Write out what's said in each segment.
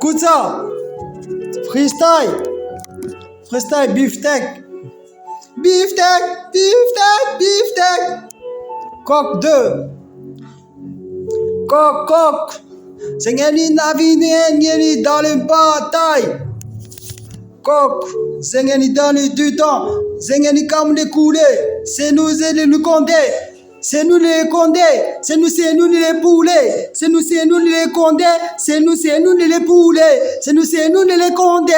Écoute ça. Freestyle. Freestyle, beefsteak. Beefsteak, beefsteak, beefsteak. Coq 2. Coq. Zengeni navini dans les batailles. Coq. Zengeni dans les deux temps. Zengeni comme les coulés. C'est nous et les condés. C'est nous les condés. C'est nous les poulets. C'est nous les condés. C'est nous les poulets. C'est nous les condés.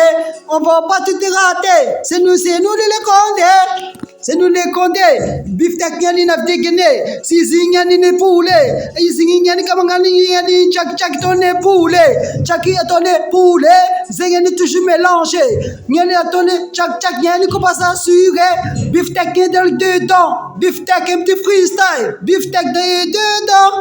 On va pas tout rater. C'est nous les condés. C'est nous les condés. Beefsteak nyani na vdegene. Si zinyani ne poulet. Et zinyani kamangani nyani chak tonne poulet. Chaki a tonne poulet. Zinyani toujours mélangé. Nyani a tonne chak nyani ko pas assuré. Beefsteak est dans le dedans. Beefsteak un petit freestyle. Beefsteak dedans.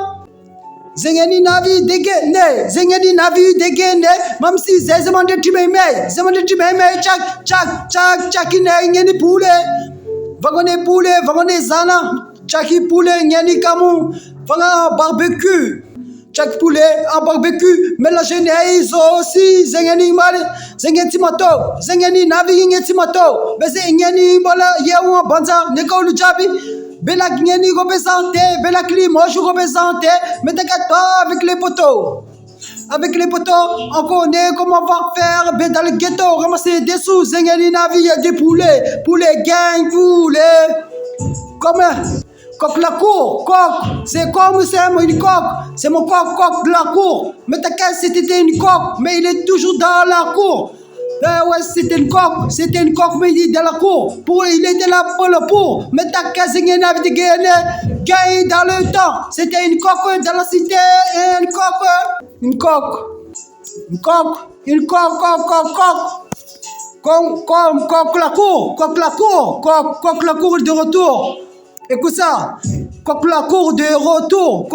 Zengeni navi degene. Zengeni navi degene. Même si zezement de tibeme. Zezement de tibeme chak nyani poulet. Vagone poulet, vagone zana, chaki poulet, nyani kamu, vaga barbecue, chaki poulet, un barbecue, mélange neizo aussi, zengeni mali, zengeni timato, zengeni navi ngeni timato, bese nyani bola yewa banza, neko luchabi, bela nyani représenté, bela climat je représenté, mais t'inquiète pas avec les poteaux. Avec les poteaux, on connaît comment on va faire. Ben dans le ghetto, ramasser des sous. Zengeni navi, des poulets. Poulet gang, poulet. Comme coq la cour. Coq. C'est comme c'est une coq. C'est mon coq de la cour. Mais t'inquiète, c'était une coq. Mais il est toujours dans la cour. Ouais, c'était une coque, mais il est dans la cour. Il était là pour le pour. Mais t'inquiète, Zengeni navi de gagner dans le temps. C'était une coque dans la cité. Une coque. Coq la cour de retour. Écoute ça. Coq la cour de retour.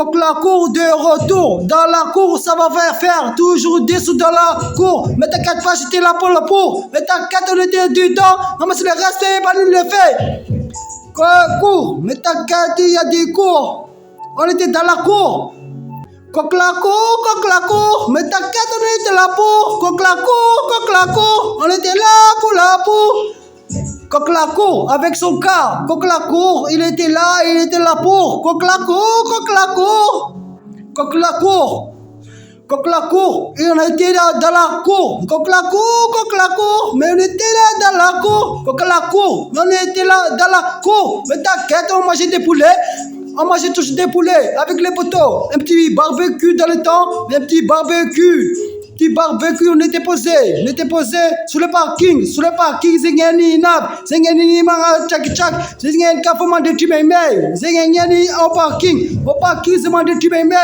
Dans la cour, ça va faire toujours des sous dans la cour. Mais t'inquiète pas, j'étais là pour le pour. Mais t'inquiète, on était dedans. Non, mais c'est le respect, pas nous le fait. Cours. Mais t'inquiète, il y a des cours. On était dans la cour. Coq la cour, mais t'inquiète, on était là pour. Coq la cour, on était là pour la pour. Coq la cour, avec son cas. Coq la cour, il était là pour. Coq la cour, et on était là dans la cour. Coq la cour, mais on était là dans la cour. Coq la cour, on était là dans la cour. Mais t'inquiète, on mangeait des poulets. On mangeait toujours des poulets avec les poteaux. Un petit barbecue dans le temps. Un petit barbecue. On était posé sur le parking. Zengeni nav. Zengeni manga chak. Zengeni kafoman de tibeme. Zengeni au parking. Au parking, c'est de tibeme.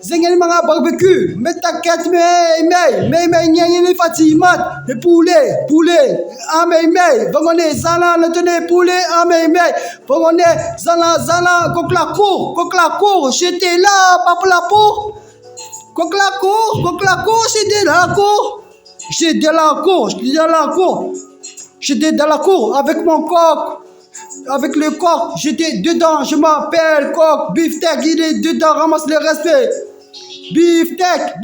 Zengeni manga barbecue. Mais t'inquiète, mais nyani fatimat. Les poulets. Mais. Vagone zana, le tenez poulet. Mais. Vagone zana, coq la cour. J'étais là, pas pour la peau. Coq la cour, j'étais dans la cour avec mon coq. Avec le coq, j'étais dedans, je m'appelle coq. Beefsteak, il est dedans, ramasse le respect. Beefsteak,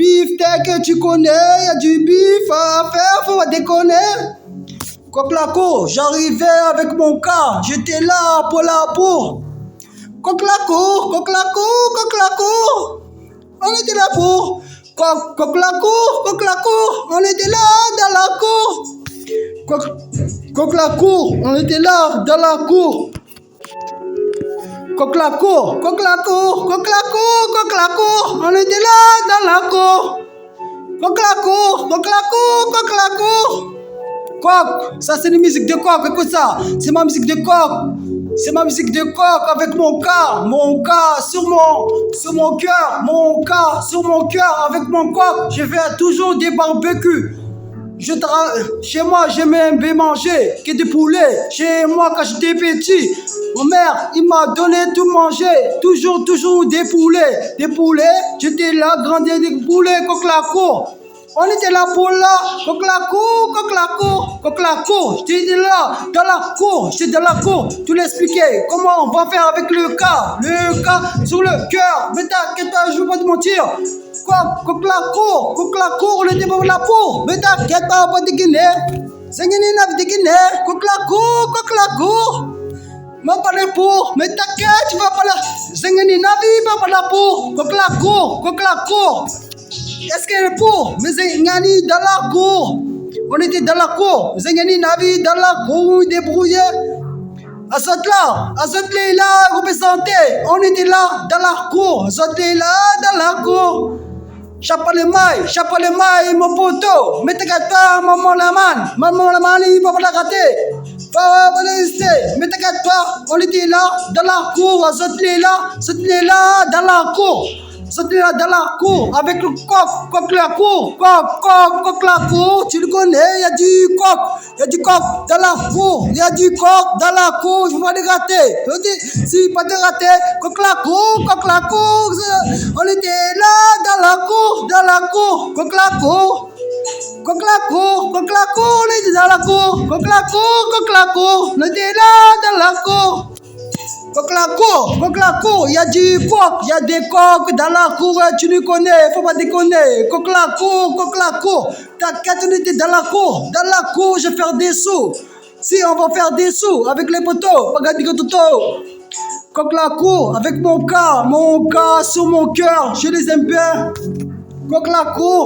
tu connais, y a du beef à faire, faut pas déconner. Coq la cour, j'arrivais avec mon cas, j'étais là pour la peau. Coq la cour, on était là pour. Coq la cour, on était là dans la cour. Coq la cour, on était là dans la cour. Coq la cour, on était là dans la cour. Coq la cour. Coq, ça c'est une musique de coq, écoute ça. C'est ma musique de coq avec mon cas sur mon cœur, avec mon coq. Je fais toujours des barbecues. Chez moi, j'aime bien manger que des poulets. Chez moi, quand j'étais petit, ma mère, il m'a donné tout manger. Toujours des poulets. J'étais là, grandir des poulets, coq la cour. On était là pour là, coq la cour. J'étais là, dans la cour. Tu l'expliquais, comment on va faire avec le cas sur le cœur. Mais t'inquiète pas, je veux pas te mentir. Coq la cour, on était pour la peau. Mais t'inquiète pas, pas de Guinée. Zengeni n'a de Guinée. Coq la cour. Ma pas les pour. Mais t'inquiète, tu vas pas là. Zengeni n'a pas la pour. Coq la cour. Est-ce qu'elle est pour? Mais Zengeni dans la cour. On était dans la cour. Zengeni n'a dans la cour, débrouillé. Azot là, représenté. On était là, dans la cour. Azot là, dans la cour. Chapeau le maille, mon poteau. Mais t'inquiète pas, maman la man, il va pas la rater. Pas rester. Mais t'inquiète pas, on était là, dans la cour. Azot là, dans la cour. C'était là dans la cour avec le coq la cour, coq la cour, tu le connais, il y a du coq dans la cour, il y a du coq dans la cour, je vais pas le rater. Je dis, si pas de rater, coq la cour, on était là dans la cour, coq la cour, on était dans la cour, coq la cour, on était là dans la cour. Coq la cour, il y a du coq, il y a des coqs dans la cour, tu le connais, faut pas déconner. Coq la cour, t'inquiète, on était dans la cour, je vais faire des sous. Si on va faire des sous avec les poteaux, regarde que toto. Coq la cour, avec mon cas sur mon cœur, je les aime bien. Coq la cour.